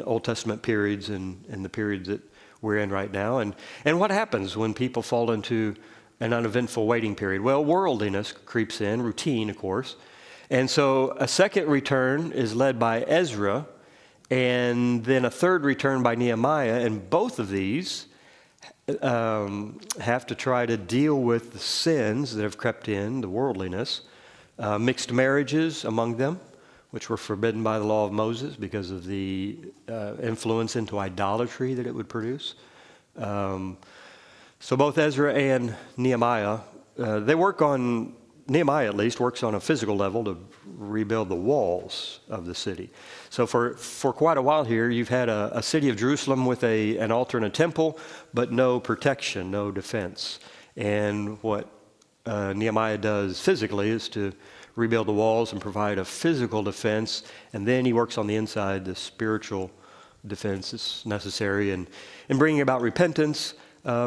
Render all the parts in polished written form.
Old Testament periods and the periods that we're in right now. And what happens when people fall into an uneventful waiting period? Well, worldliness creeps in, routine, of course. And so a second return is led by Ezra, and then a third return by Nehemiah. And both of these have to try to deal with the sins that have crept in, the worldliness, mixed marriages among them, which were forbidden by the law of Moses because of the influence into idolatry that it would produce. So both Ezra and Nehemiah, Nehemiah at least works on a physical level to rebuild the walls of the city. So for quite a while here, you've had a city of Jerusalem with an altar and a temple, but no protection, no defense. And what Nehemiah does physically is to rebuild the walls and provide a physical defense, and then he works on the inside, the spiritual defense is necessary, and bringing about repentance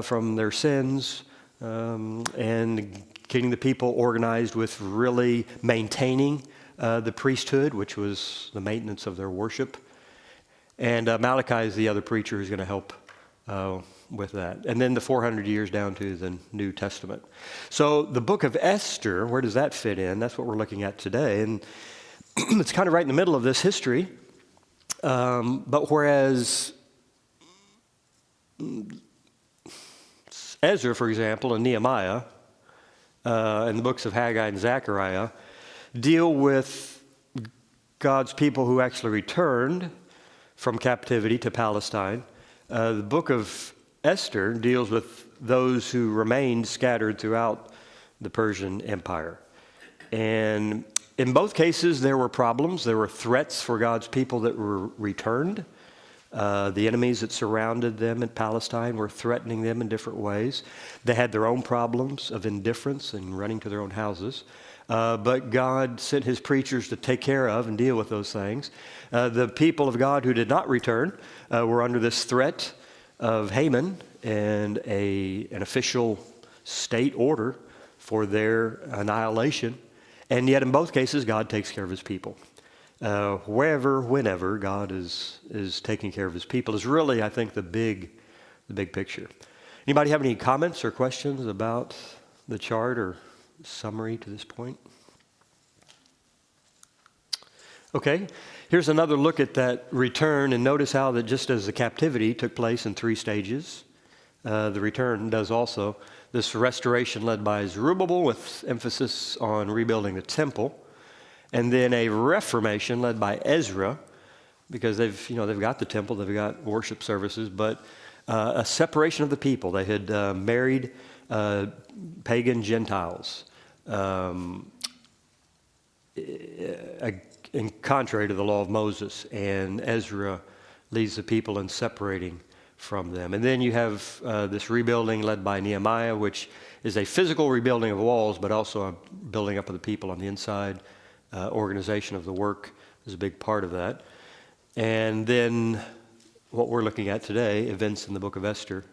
from their sins, and getting the people organized with really maintaining the priesthood, which was the maintenance of their worship. And Malachi is the other preacher who's going to help with that. And then the 400 years down to the New Testament. So the book of Esther, where does that fit in? That's what we're looking at today. And it's kind of right in the middle of this history. But whereas Ezra, for example, and Nehemiah, and the books of Haggai and Zechariah deal with God's people who actually returned from captivity to Palestine. The book of Esther deals with those who remained scattered throughout the Persian Empire. And in both cases, there were problems. There were threats for God's people that were returned. The enemies that surrounded them in Palestine were threatening them in different ways. They had their own problems of indifference and running to their own houses. But God sent his preachers to take care of and deal with those things. The people of God who did not return were under this threat of Haman and an official state order for their annihilation. And yet in both cases, God takes care of his people. Wherever, whenever, God is taking care of his people is really, I think, the big picture. Anybody have any comments or questions about the chart or summary to this point? Okay, here's another look at that return, and notice how that just as the captivity took place in 3 stages, the return does also. This restoration led by Zerubbabel with emphasis on rebuilding the temple. And then a reformation led by Ezra, because they've got the temple, they've got worship services, but a separation of the people. They had married pagan Gentiles, in contrary to the law of Moses. And Ezra leads the people in separating from them. And then you have this rebuilding led by Nehemiah, which is a physical rebuilding of walls, but also a building up of the people on the inside. Organization of the work is a big part of that. And then what we're looking at today, events in the book of Esther,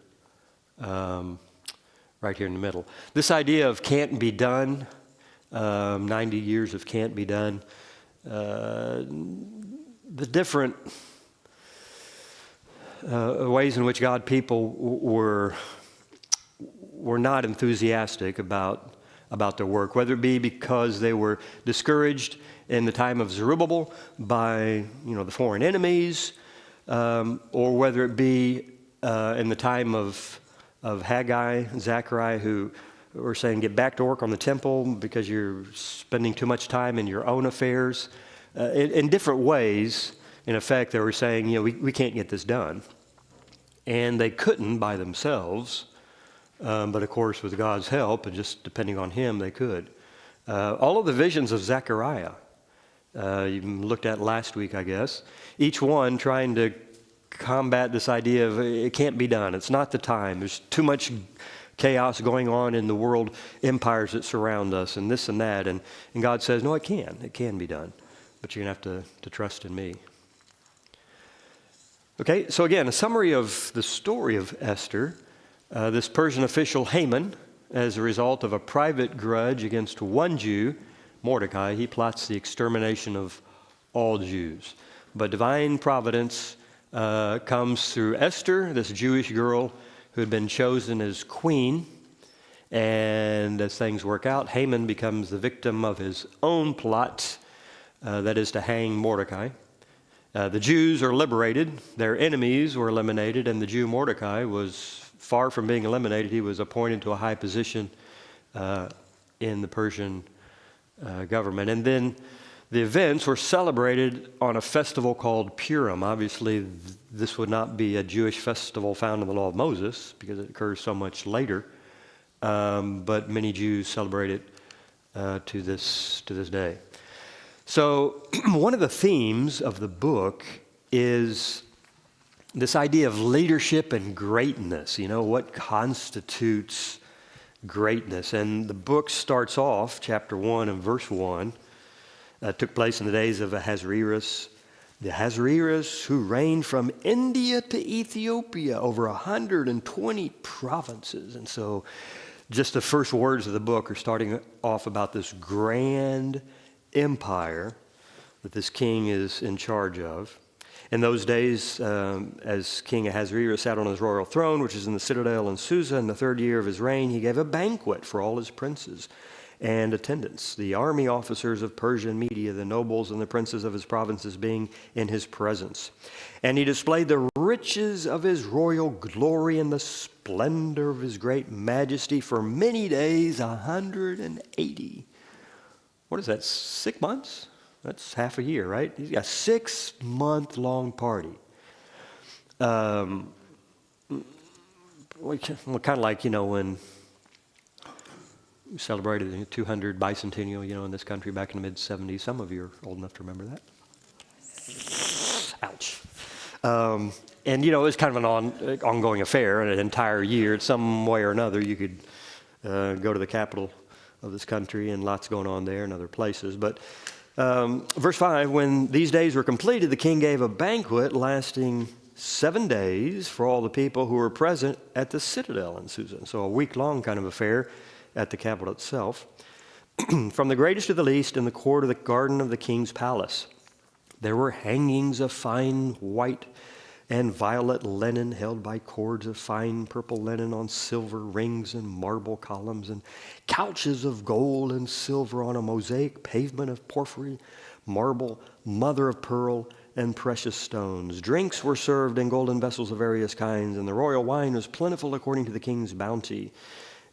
right here in the middle. This idea of can't be done, 90 years of can't be done, the different ways in which God people were not enthusiastic about their work, whether it be because they were discouraged in the time of Zerubbabel by the foreign enemies, or whether it be in the time of Haggai and Zechariah, who were saying, get back to work on the temple because you're spending too much time in your own affairs. In different ways, in effect, they were saying, we can't get this done. And they couldn't by themselves. But of course, with God's help and just depending on him, they could. All of the visions of Zechariah, you looked at last week, I guess, each one trying to combat this idea of it can't be done. It's not the time. There's too much chaos going on in the world empires that surround us and this and that. And God says, no, it can. It can be done. But you're going to have to trust in me. Okay, so again, a summary of the story of Esther. This Persian official Haman, as a result of a private grudge against one Jew, Mordecai, he plots the extermination of all Jews. But divine providence comes through Esther, this Jewish girl who had been chosen as queen. And as things work out, Haman becomes the victim of his own plot, that is to hang Mordecai. The Jews are liberated, their enemies were eliminated, and the Jew Mordecai was far from being eliminated. He was appointed to a high position in the Persian government. And then the events were celebrated on a festival called Purim. Obviously, this would not be a Jewish festival found in the Law of Moses because it occurs so much later. But many Jews celebrate it to this day. So one of the themes of the book is this idea of leadership and greatness. You know, what constitutes greatness? And the book starts off, chapter 1 and verse 1, took place in the days of Ahasuerus. The Ahasuerus who reigned from India to Ethiopia over 120 provinces. And so just the first words of the book are starting off about this grand empire that this king is in charge of. In those days, as King Ahasuerus sat on his royal throne, which is in the citadel in Susa, in the 3rd year of his reign, he gave a banquet for all his princes and attendants, the army officers of Persia and Media, the nobles and the princes of his provinces being in his presence. And he displayed the riches of his royal glory and the splendor of his great majesty for many days, 180. What is that, 6 months? That's half a year, right? He's got a 6-month-long party. Well, kind of like, you know, when we celebrated the 200 bicentennial, you know, in this country back in the mid-'70s. Some of you are old enough to remember that. Ouch. And, you know, it was kind of an ongoing affair, and an entire year, some way or another, you could go to the capital of this country, and lots going on there and other places. But verse 5, when these days were completed, the king gave a banquet lasting 7 days for all the people who were present at the citadel in Susa. So a week-long kind of affair at the capital itself. From the greatest to the least in the court of the garden of the king's palace, there were hangings of fine white and violet linen held by cords of fine purple linen on silver rings and marble columns, and couches of gold and silver on a mosaic pavement of porphyry, marble, mother of pearl, and precious stones. Drinks were served in golden vessels of various kinds, and the royal wine was plentiful according to the king's bounty,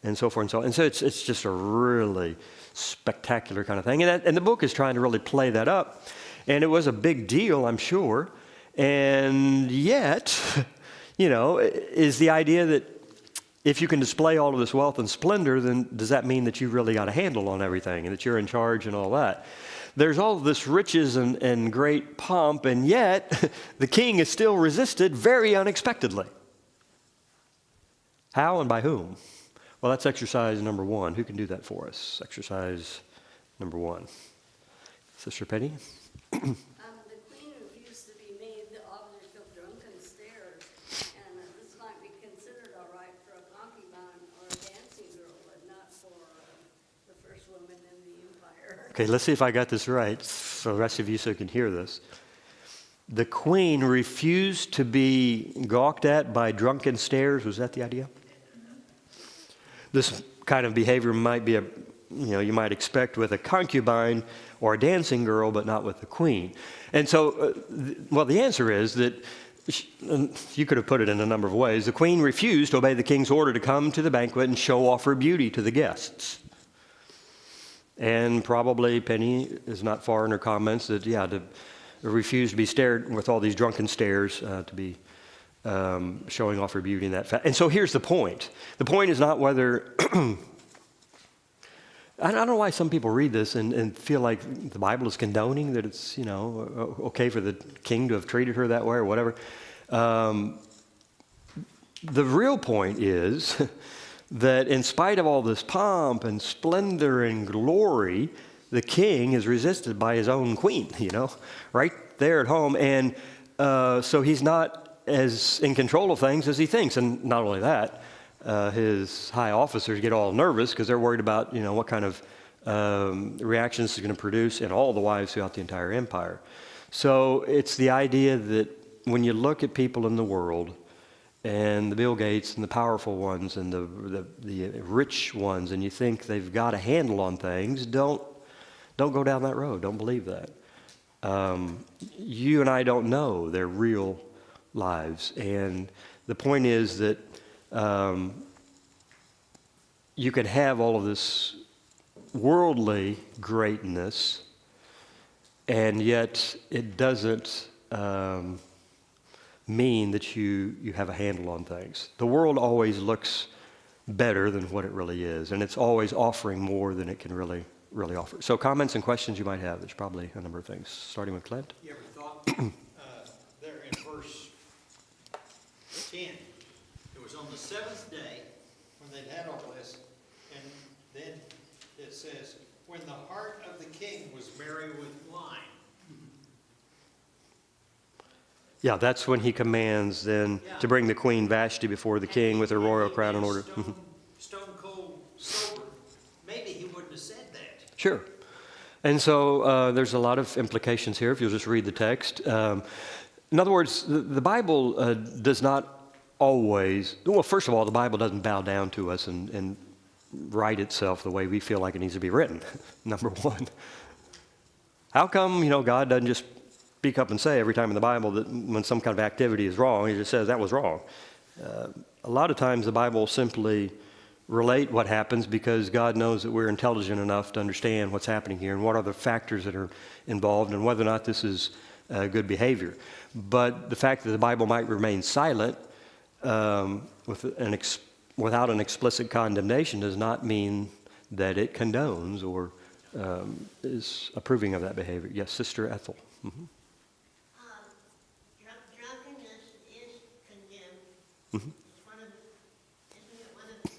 and so forth and so on. And so it's just a really spectacular kind of thing. And the book is trying to really play that up. And it was a big deal, I'm sure. And yet, you know, is the idea that if you can display all of this wealth and splendor, then does that mean that you've really got a handle on everything and that you're in charge and all that? There's all this riches and great pomp, and yet the king is still resisted very unexpectedly. How and by whom? Well, that's exercise number 1. Who can do that for us? Exercise number 1. Sister Penny? The queen refused to be made the object of drunken stares, and this might be considered all right for a concubine or a dancing girl, but not for the first woman in the empire. Okay, let's see if I got this right for the rest of you so you can hear this. The queen refused to be gawked at by drunken stares. Was that the idea? This kind of behavior might be you might expect with a concubine or a dancing girl, but not with the queen. And so, the answer is that you could have put it in a number of ways. The queen refused to obey the king's order to come to the banquet and show off her beauty to the guests. And probably Penny is not far in her comments that, to refuse to be stared with all these drunken stares, to be showing off her beauty in that fact. And so here's the point. The point is not whether I don't know why some people read this and feel like the Bible is condoning that it's, okay for the king to have treated her that way or whatever. The real point is that in spite of all this pomp and splendor and glory, the king is resisted by his own queen, right there at home. And so he's not as in control of things as he thinks. And not only that, his high officers get all nervous because they're worried about, what kind of reactions he's going to produce in all the wives throughout the entire empire. So it's the idea that when you look at people in the world, and the Bill Gates and the powerful ones and the rich ones, and you think they've got a handle on things, don't go down that road. Don't believe that. You and I don't know their real lives. And the point is that you can have all of this worldly greatness, and yet it doesn't mean that you have a handle on things. The world always looks better than what it really is, and it's always offering more than it can really offer. So comments and questions you might have. There's probably a number of things, starting with Clint. You ever thought there in verse 10, it was on the seventh day when they'd had all this, and then it says, when the heart of the king was merry with wine. Yeah, that's when he commands then to bring the Queen Vashti before the king with her royal crown in order. Stone cold sober. Maybe he wouldn't have said that. Sure. And so there's a lot of implications here if you'll just read the text. In other words, the Bible does not always, well, first of all, the Bible doesn't bow down to us and write itself the way we feel like it needs to be written, number one. How come, God doesn't just speak up and say every time in the Bible that when some kind of activity is wrong, he just says that was wrong? A lot of times the Bible simply relate what happens because God knows that we're intelligent enough to understand what's happening here and what are the factors that are involved and whether or not this is good behavior. But the fact that the Bible might remain silent without an explicit condemnation does not mean that it condones or is approving of that behavior. Yes, Sister Ethel. Mm-hmm. Drunkenness is condemned. Mm-hmm. Isn't it one of the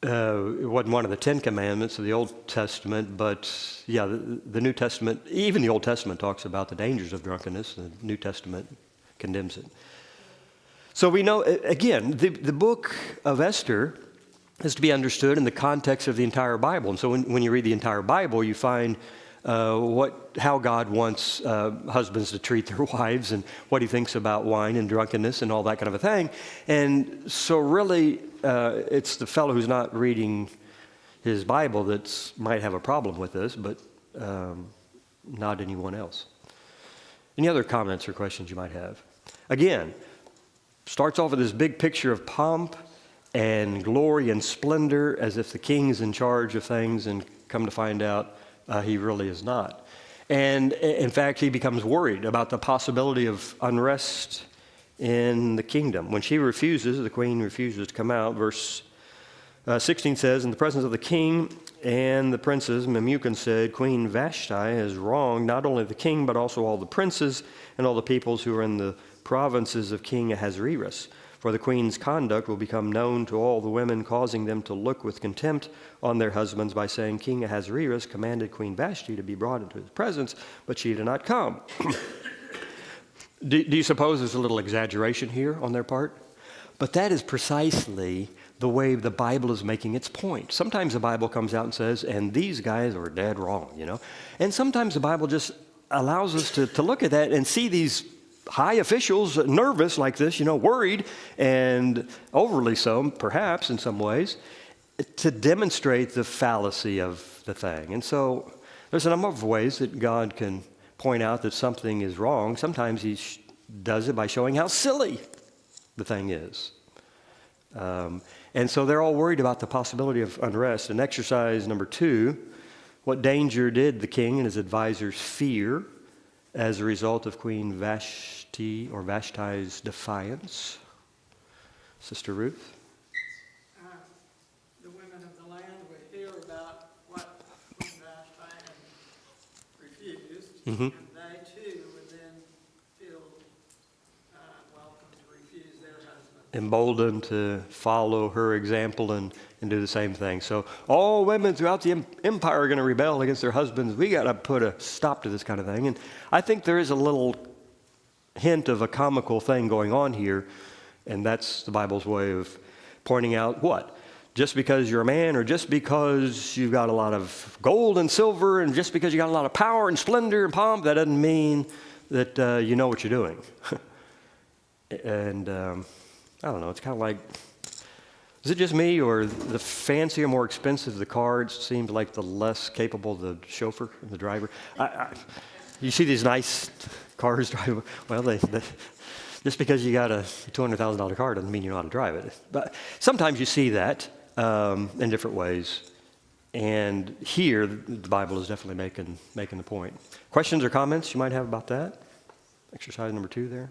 commandments? It wasn't one of the 10 Commandments of the Old Testament, but yeah, the New Testament, even the Old Testament talks about the dangers of drunkenness. The New Testament condemns it. So we know, again, the book of Esther is to be understood in the context of the entire Bible. And so when you read the entire Bible, you find how God wants husbands to treat their wives and what he thinks about wine and drunkenness and all that kind of a thing. And so really, it's the fellow who's not reading his Bible that might have a problem with this, but not anyone else. Any other comments or questions you might have? Again, starts off with this big picture of pomp and glory and splendor as if the king is in charge of things, and come to find out he really is not. And in fact, he becomes worried about the possibility of unrest in the kingdom. When the queen refuses to come out, verse 16 says, in the presence of the king and the princes, Memucan said, Queen Vashti has wronged not only the king, but also all the princes and all the peoples who are in the provinces of King Ahasuerus. For the queen's conduct will become known to all the women, causing them to look with contempt on their husbands by saying, King Ahasuerus commanded Queen Vashti to be brought into his presence, but she did not come. Do you suppose there's a little exaggeration here on their part? But that is precisely the way the Bible is making its point. Sometimes the Bible comes out and says, and these guys are dead wrong, And sometimes the Bible just allows us to look at that and see these high officials nervous like this, worried, and overly so, perhaps in some ways, to demonstrate the fallacy of the thing. And so there's a number of ways that God can point out that something is wrong. Sometimes he does it by showing how silly the thing is. And so they're all worried about the possibility of unrest. And exercise number 2, what danger did the king and his advisors fear as a result of Queen Vashti or Vashti's defiance? Sister Ruth? The women of the land would hear about what Queen Vashti had refused, Mm-hmm. and they too would then feel welcome to refuse their husband. Emboldened to follow her example and do the same thing. So all women throughout the empire are going to rebel against their husbands. We got to put a stop to this kind of thing. And I think there is a little hint of a comical thing going on here, and that's the Bible's way of pointing out what? just because you're a man, or just because you've got a lot of gold and silver, and just because you got a lot of power and splendor and pomp, that doesn't mean that you know what you're doing. And I don't know, it's kind of like, is it just me, or the fancier, more expensive the car, it seems like the less capable the chauffeur, the driver? You see these nice cars driving, well, they just because you got a $200,000 car doesn't mean you know how to drive it. But sometimes you see that in different ways. And here, the Bible is definitely making the point. Questions or comments you might have about that? Exercise number 2 there.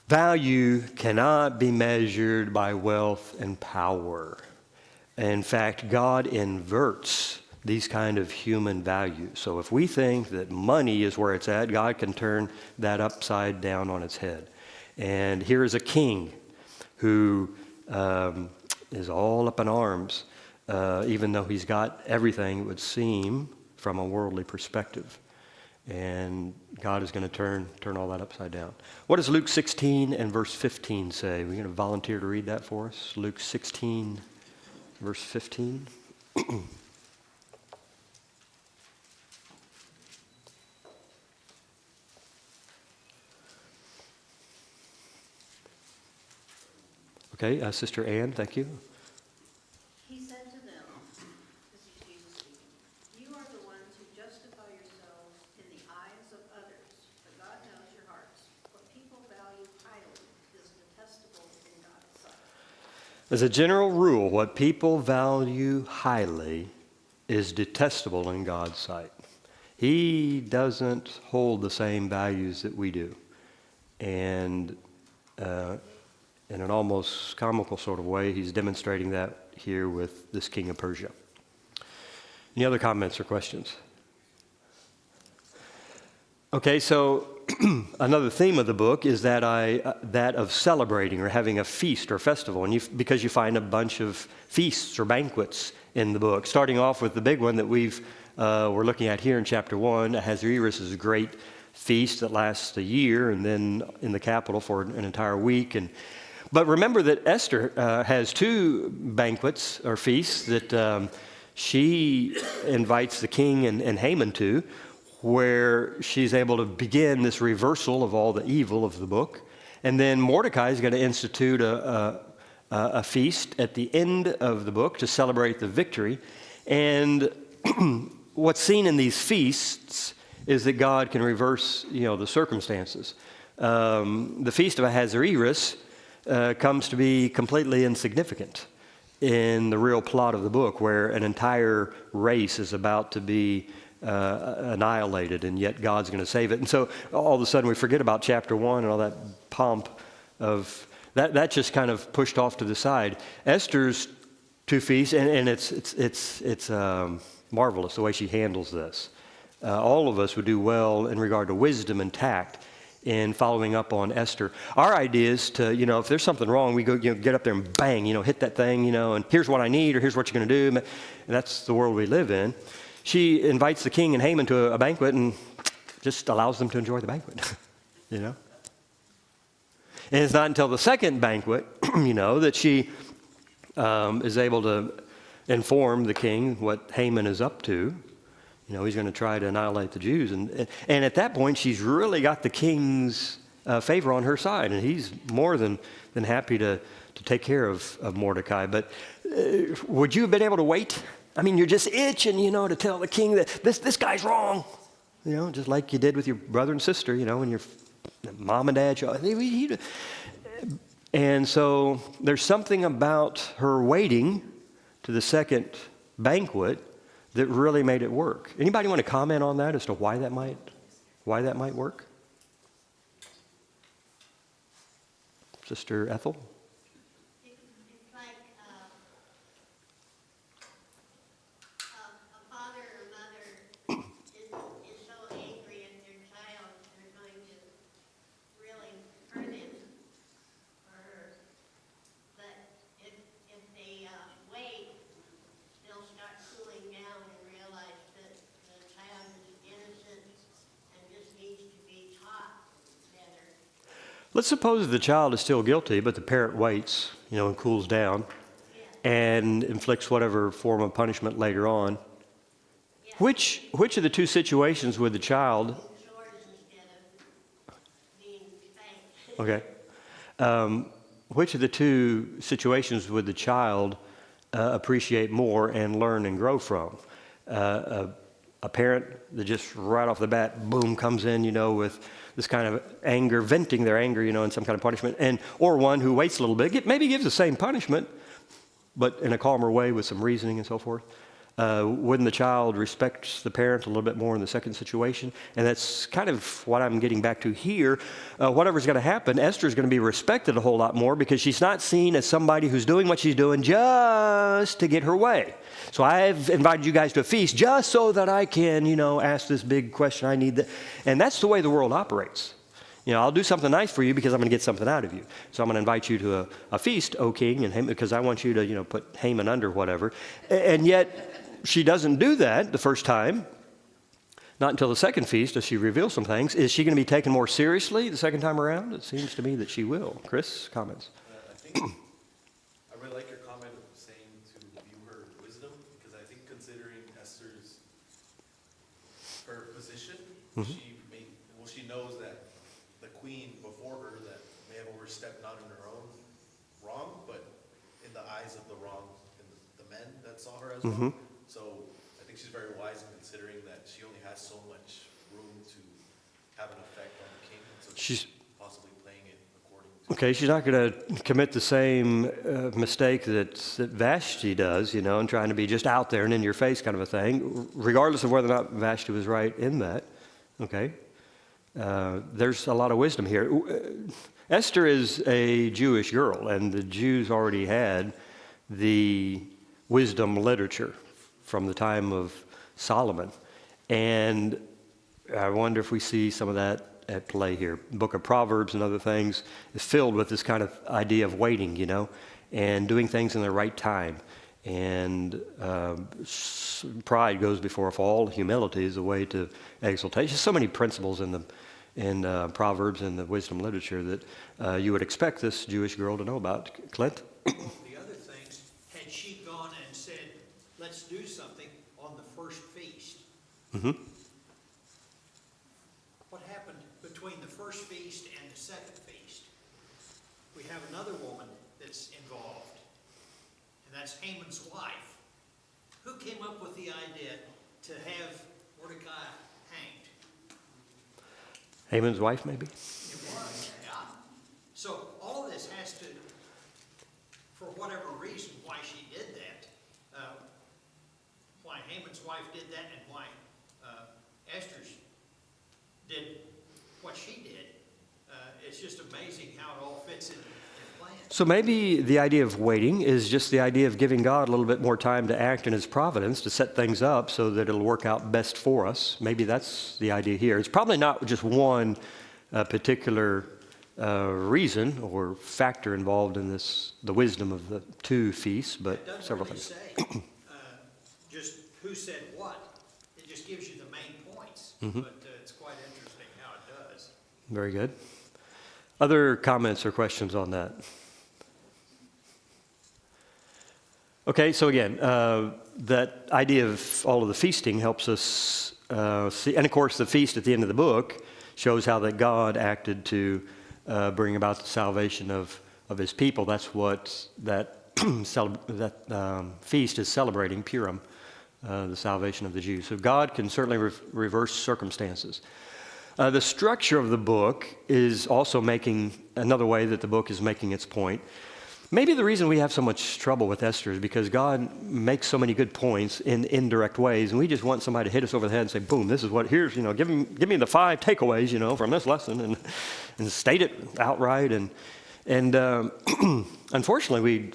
Value cannot be measured by wealth and power. In fact, God inverts these kind of human values. So if we think that money is where it's at, God can turn that upside down on its head. And here is a king who is all up in arms, even though he's got everything, it would seem, from a worldly perspective. And God is going to turn all that upside down. What does Luke 16 and verse 15 say? We're going to volunteer to read that for us. Luke 16, verse 15. Okay, Sister Ann, thank you. He said to them, this is Jesus speaking, you are the ones who justify yourselves in the eyes of others, but God knows your hearts. What people value highly is detestable in God's sight. As a general rule, what people value highly is detestable in God's sight. He doesn't hold the same values that we do. And in an almost comical sort of way, he's demonstrating that here with this king of Persia. Any other comments or questions? Okay, so another theme of the book is that of celebrating or having a feast or festival, and because you find a bunch of feasts or banquets in the book. Starting off with the big one that we're looking at here in chapter 1, Ahasuerus is a great feast that lasts a year, and then in the capital for an entire week. But remember that Esther has 2 banquets or feasts that she invites the king and Haman to, where she's able to begin this reversal of all the evil of the book. And then Mordecai is going to institute a feast at the end of the book to celebrate the victory. And what's seen in these feasts is that God can reverse, the circumstances. The feast of Ahasuerus comes to be completely insignificant in the real plot of the book, where an entire race is about to be annihilated, and yet God's going to save it. And so all of a sudden we forget about chapter 1 and all that pomp of that just kind of pushed off to the side. Esther's 2 feasts, and it's marvelous the way she handles this. All of us would do well in regard to wisdom and tact in following up on Esther. Our idea is to, if there's something wrong, we go, get up there and bang, hit that thing, and here's what I need, or here's what you're going to do. And that's the world we live in. She invites the king and Haman to a banquet and just allows them to enjoy the banquet, And it's not until the second banquet, that she is able to inform the king what Haman is up to. He's going to try to annihilate the Jews. And at that point, she's really got the king's favor on her side. And he's more than happy to take care of Mordecai. But would you have been able to wait? I mean, you're just itching, to tell the king that this guy's wrong. Just like you did with your brother and sister, when your mom and dad show. And so there's something about her waiting to the second banquet that really made it work. Anybody want to comment on that as to why that might work? Sister Ethel? It's like a father or mother is so angry at their child, they're going to really hurt him or her. But if they wait, they'll start cooling down and realize that the child is innocent and just needs to be taught better. Let's suppose the child is still guilty, but the parent waits, and cools down. and inflicts whatever form of punishment later on. Yeah. Which of the two situations would the child, Sword instead of being spanked. okay, which of the two situations would the child appreciate more and learn and grow from? A parent that just right off the bat, boom, comes in, with this kind of anger, venting their anger, in some kind of punishment, or one who waits a little bit, maybe gives the same punishment, but in a calmer way with some reasoning and so forth. Wouldn't the child respect the parent a little bit more in the second situation? And that's kind of what I'm getting back to here. Whatever's going to happen, Esther's going to be respected a whole lot more because she's not seen as somebody who's doing what she's doing just to get her way. So I've invited you guys to a feast just so that I can, ask this big question I need. And that's the way the world operates. I'll do something nice for you because I'm going to get something out of you. So I'm going to invite you to a feast, O king, and because I want you to, put Haman under whatever. And yet she doesn't do that the first time. Not until the second feast does she reveal some things. Is she going to be taken more seriously the second time around? It seems to me that she will. Chris, comments? I think I really like your comment of saying to view her wisdom, because I think considering Esther's her position, she knows that the queen before her that may have overstepped not in her own wrong, but in the eyes of the wrong in the men that saw her as wrong. So I think she's very wise in considering that she only has so much room to have an effect on the king, so she's possibly playing it according to. Okay, she's not going to commit the same mistake that Vashti does, and trying to be just out there and in your face kind of a thing, regardless of whether or not Vashti was right in that. Okay, there's a lot of wisdom here. Esther is a Jewish girl, and the Jews already had the wisdom literature from the time of Solomon. And I wonder if we see some of that at play here. The book of Proverbs and other things is filled with this kind of idea of waiting, and doing things in the right time. And pride goes before a fall. Humility is a way to exaltation. So many principles in Proverbs and the wisdom literature that you would expect this Jewish girl to know about. Clint? The other things, had she gone and said, let's do something on the first feast. What happened between the first feast and the second feast? We have another woman that's involved, and that's Haman's wife. Who came up with the idea to have Mordecai hanged? Haman's wife, maybe? It was, yeah. So all this has to, for whatever reason, why she did that, why Haman's wife did that, and why Esther's did what she did. It's just amazing how it all fits in plan. So maybe the idea of waiting is just the idea of giving God a little bit more time to act in his providence, to set things up so that it'll work out best for us. Maybe that's the idea here. It's probably not just one particular reason or factor involved in the wisdom of the two feasts, but It doesn't several really things. say just who said what. It just gives you the main points. But it's quite interesting how it does. Very good. Other comments or questions on that? Okay, so again, that idea of all of the feasting helps us see, and of course the feast at the end of the book shows how that God acted to bring about the salvation of his people. That's what that feast is celebrating, Purim, the salvation of the Jews. So God can certainly reverse circumstances. The structure of the book is also making another way that the book is making its point. Maybe the reason we have so much trouble with Esther is because God makes so many good points in indirect ways, and we just want somebody to hit us over the head and say, boom, this is what, here's, give me the 5 takeaways, from this lesson, and state it outright. And unfortunately, we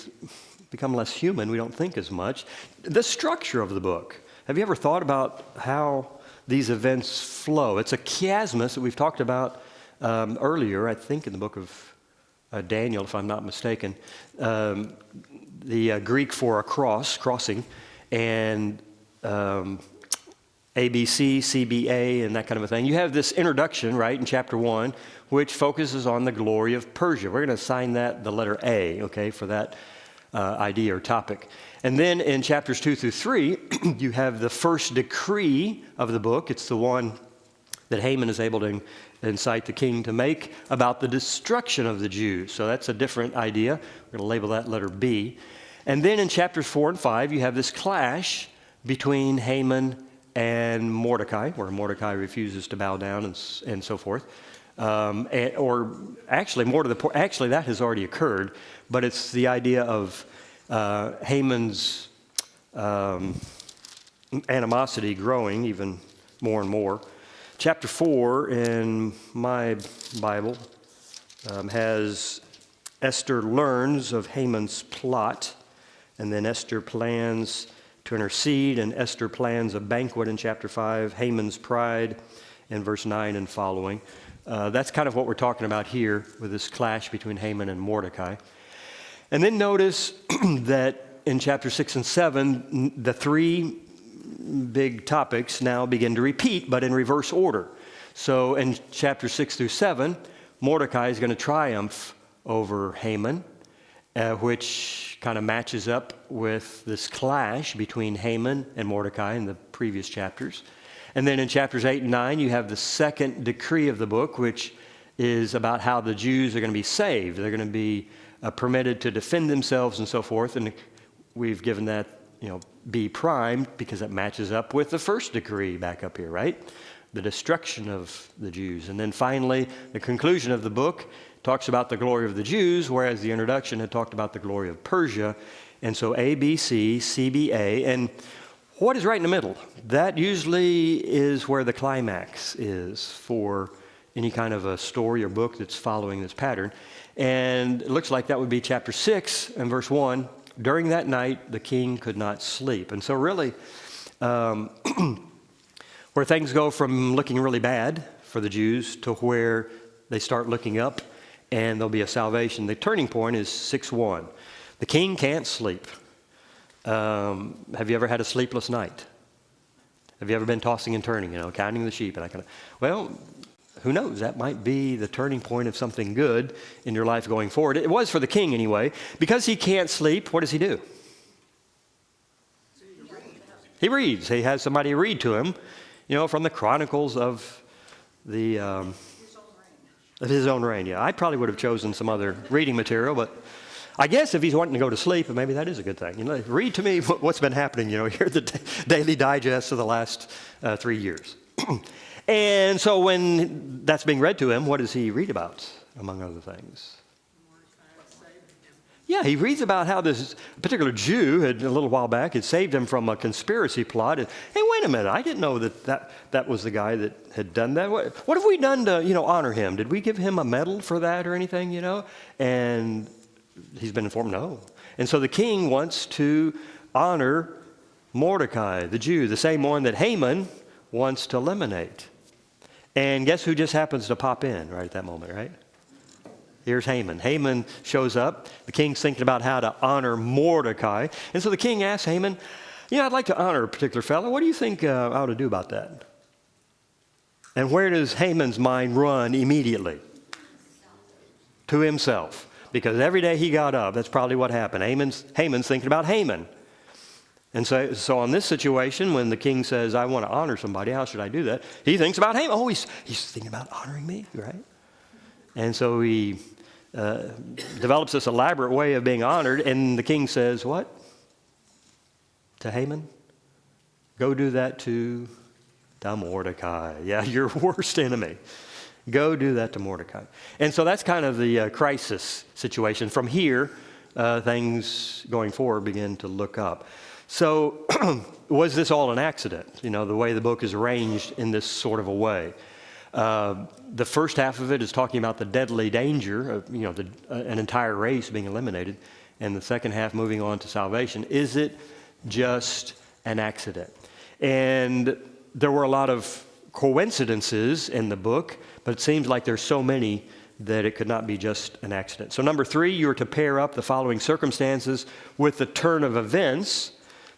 become less human. We don't think as much. The structure of the book. Have you ever thought about how these events flow? It's a chiasmus that we've talked about earlier, I think in the book of Daniel, if I'm not mistaken. The Greek for a crossing, and ABC, CBA, and that kind of a thing. You have this introduction, right, in chapter 1, which focuses on the glory of Persia. We're going to assign that the letter A, okay, for that idea or topic. And then in chapters 2 through 3, you have the first decree of the book. It's the one that Haman is able to incite the king to make about the destruction of the Jews. So that's a different idea. We're going to label that letter B. And then in chapters 4 and 5, you have this clash between Haman and Mordecai, where Mordecai refuses to bow down and so forth. Or actually, more to the point, actually that has already occurred, but it's the idea of Haman's animosity growing even more and more. Chapter 4 in my Bible has Esther learns of Haman's plot, and then Esther plans to intercede, and Esther plans a banquet in chapter 5, Haman's pride in verse 9 and following. That's kind of what we're talking about here with this clash between Haman and Mordecai. And then notice that in chapter 6 and 7, the three big topics now begin to repeat, but in reverse order. So in chapter 6 through 7, Mordecai is going to triumph over Haman, which kind of matches up with this clash between Haman and Mordecai in the previous chapters. And then in chapters 8 and 9, you have the second decree of the book, which is about how the Jews are going to be saved. They're going to be permitted to defend themselves and so forth. And we've given that, B prime, because it matches up with the first decree back up here, right? The destruction of the Jews. And then finally, the conclusion of the book talks about the glory of the Jews, whereas the introduction had talked about the glory of Persia. And so A, B, C, C, B, A. And what is right in the middle? That usually is where the climax is for any kind of a story or book that's following this pattern. And it looks like that would be chapter 6 and verse 1. During that night, the king could not sleep. And so really, where things go from looking really bad for the Jews to where they start looking up and there'll be a salvation. The turning point is 6:1. The king can't sleep. Have you ever had a sleepless night? Have you ever been tossing and turning, counting the sheep? And well, who knows? That might be the turning point of something good in your life going forward. It was for the king anyway. Because he can't sleep, what does he do? He reads. He has somebody read to him, from the chronicles of the of his own reign. Yeah, I probably would have chosen some other reading material, but I guess if he's wanting to go to sleep, maybe that is a good thing. Read to me what's been happening. Hear the daily digest of the last 3 years. And so when that's being read to him, what does he read about, among other things? Yeah, he reads about how this particular Jew a little while back had saved him from a conspiracy plot. And, hey, wait a minute, I didn't know that was the guy that had done that. What have we done to, honor him? Did we give him a medal for that or anything, And he's been informed, no. And so the king wants to honor Mordecai, the Jew, the same one that Haman wants to eliminate. And guess who just happens to pop in right at that moment, right? Here's Haman. Haman shows up. The king's thinking about how to honor Mordecai. And so the king asks Haman, I'd like to honor a particular fellow. What do you think I ought to do about that? And where does Haman's mind run immediately? To himself. Because every day he got up, that's probably what happened. Haman's thinking about Haman. And so on this situation, when the king says, I want to honor somebody, how should I do that? He thinks about Haman. Oh, he's thinking about honoring me, right? And so he develops this elaborate way of being honored, and the king says, what? To Haman? Go do that to Mordecai. Yeah, your worst enemy. Go do that to Mordecai. And so that's kind of the crisis situation. From here, things going forward begin to look up. So was this all an accident? The way the book is arranged in this sort of a way. The first half of it is talking about the deadly danger of, an entire race being eliminated. And the second half moving on to salvation. Is it just an accident? And there were a lot of coincidences in the book, but it seems like there's so many that it could not be just an accident. So number 3, you are to pair up the following circumstances with the turn of events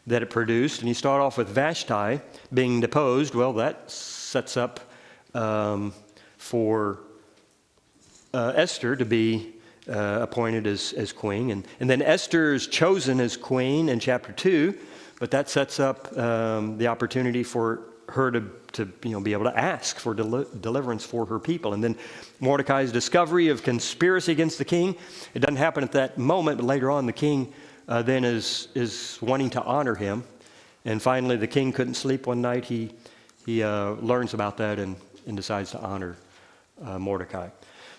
that it produced. And you start off with Vashti being deposed. Well, that sets up for Esther to be appointed as queen. And then Esther is chosen as queen in chapter 2, but that sets up the opportunity for her to be able to ask for deliverance for her people. And then Mordecai's discovery of conspiracy against the king. It doesn't happen at that moment, but later on the king then is wanting to honor him. And finally the king couldn't sleep one night. He learns about that and decides to honor Mordecai.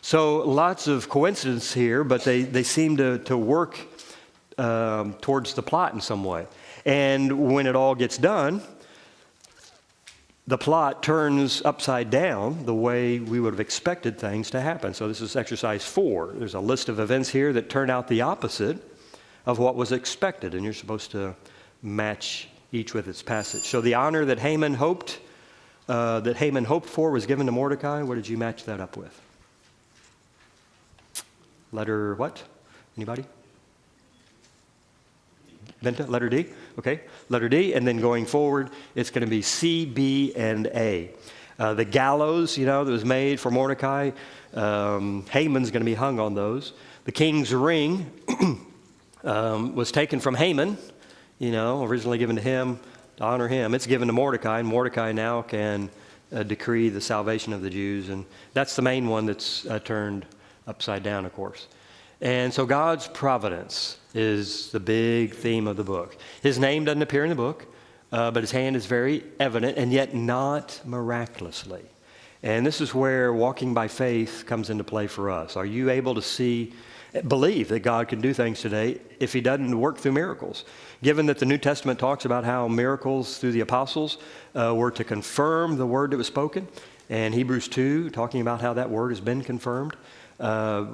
So lots of coincidence here, but they seem to work towards the plot in some way. And when it all gets done, the plot turns upside down the way we would have expected things to happen. So this is exercise 4. There's a list of events here that turn out the opposite of what was expected, and you're supposed to match each with its passage. So the honor that Haman hoped for was given to Mordecai. What did you match that up with? Letter what? Anybody? Benta? Letter D? Okay, letter D. And then going forward, it's going to be C, B, and A. The gallows, that was made for Mordecai, Haman's going to be hung on those. The king's ring was taken from Haman, originally given to him to honor him. It's given to Mordecai, and Mordecai now can decree the salvation of the Jews. And that's the main one that's turned upside down, of course. And so God's providence is the big theme of the book. His name doesn't appear in the book, but his hand is very evident, and yet not miraculously. And this is where walking by faith comes into play for us. Are you able to believe that God can do things today if he doesn't work through miracles? Given that the New Testament talks about how miracles through the apostles were to confirm the word that was spoken, and Hebrews 2 talking about how that word has been confirmed,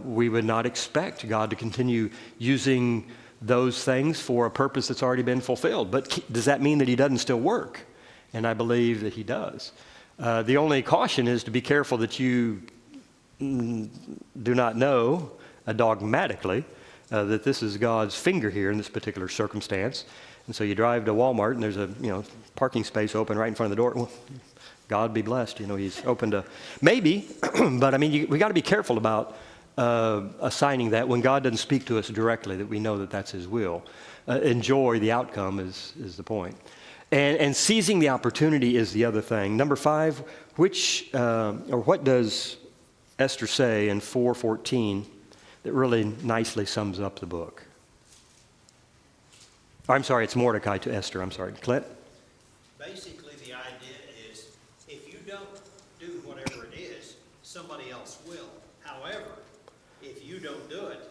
we would not expect God to continue using those things for a purpose that's already been fulfilled. But does that mean that he doesn't still work? And I believe that he does. The only caution is to be careful that you do not know dogmatically that this is God's finger here in this particular circumstance. And so you drive to Walmart and there's a parking space open right in front of the door. Well, God be blessed, he's open to maybe, but we got to be careful about assigning that when God doesn't speak to us directly, that we know that that's his will. Enjoy the outcome is the point. And seizing the opportunity is the other thing. Number 5, what does Esther say in 4:14 that really nicely sums up the book? I'm sorry, it's Mordecai to Esther. I'm sorry. Clint? Basically, the idea is if you don't do whatever it is, somebody else will. However, if you don't do it,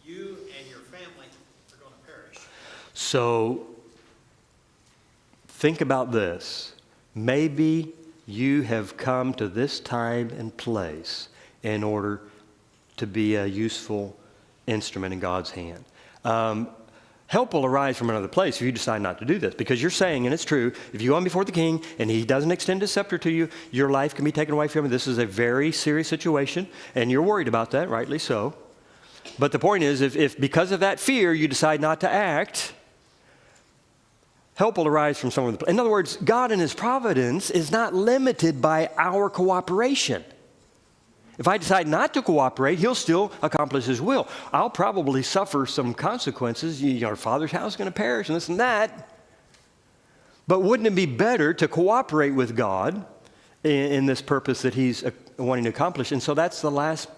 you and your family are going to perish. So think about this. Maybe you have come to this time and place in order to be a useful instrument in God's hand. Help will arise from another place if you decide not to do this, because you're saying, and it's true, if you go on before the king and he doesn't extend his scepter to you, your life can be taken away from you. This is a very serious situation, and you're worried about that, rightly so. But the point is, if because of that fear you decide not to act, help will arise from somewhere. In other words, God in his providence is not limited by our cooperation. If I decide not to cooperate, he'll still accomplish his will. I'll probably suffer some consequences. Your father's house is going to perish and this and that. But wouldn't it be better to cooperate with God in this purpose that he's wanting to accomplish? And so that's the last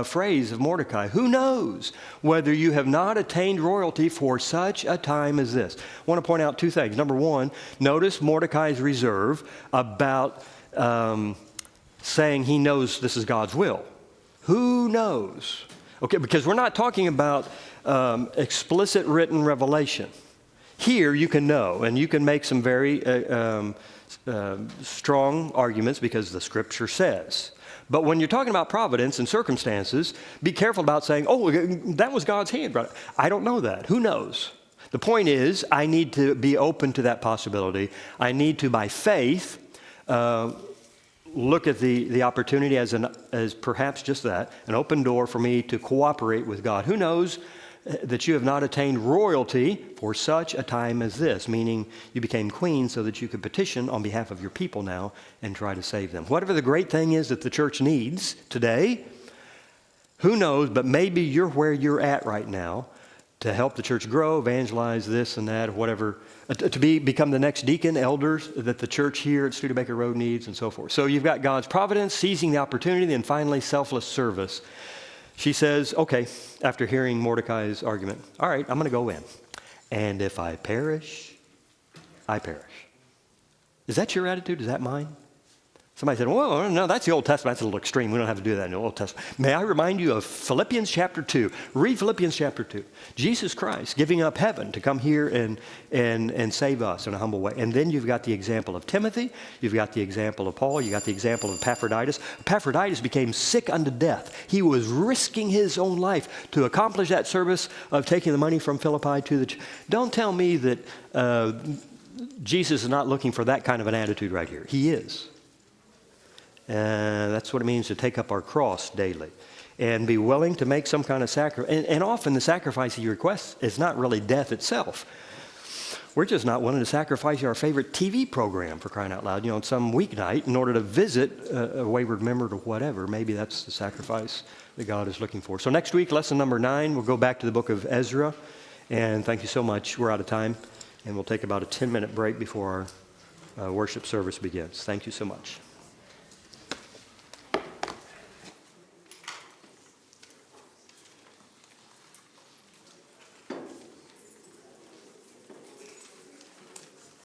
phrase of Mordecai. Who knows whether you have not attained royalty for such a time as this? I want to point out 2 things. Number 1, notice Mordecai's reserve about saying he knows this is God's will. Who knows? Okay, because we're not talking about explicit written revelation. Here you can know, and you can make some very strong arguments because the scripture says. But when you're talking about providence and circumstances, be careful about saying, oh, that was God's hand, brother. I don't know that. Who knows? The point is, I need to be open to that possibility. I need to, by faith, look at the opportunity as perhaps just that, an open door for me to cooperate with God. Who knows that you have not attained royalty for such a time as this, meaning you became queen so that you could petition on behalf of your people now and try to save them. Whatever the great thing is that the church needs today, Who knows, but maybe you're where you're at right now to help the church grow, evangelize this and that, whatever, to become the next deacon, elders that the church here at Studebaker Road needs, and so forth. So you've got God's providence, seizing the opportunity, and finally selfless service. She says, okay, after hearing Mordecai's argument, all right, I'm going to go in. And if I perish, I perish. Is that your attitude? Is that mine? Somebody said, well, no, that's the Old Testament. That's a little extreme. We don't have to do that in the Old Testament. May I remind you of Philippians chapter 2. Read Philippians chapter 2. Jesus Christ giving up heaven to come here and save us in a humble way. And then you've got the example of Timothy. You've got the example of Paul. You've got the example of Epaphroditus. Epaphroditus became sick unto death. He was risking his own life to accomplish that service of taking the money from Philippi to the church. Don't tell me that Jesus is not looking for that kind of an attitude right here. He is. That's what it means to take up our cross daily and be willing to make some kind of sacrifice. And often the sacrifice he requests is not really death itself. We're just not willing to sacrifice our favorite TV program, for crying out loud, on some weeknight in order to visit a wayward member or whatever. Maybe that's the sacrifice that God is looking for. So next week, lesson number 9, we'll go back to the book of Ezra. And thank you so much. We're out of time. And we'll take about a 10-minute break before our worship service begins. Thank you so much.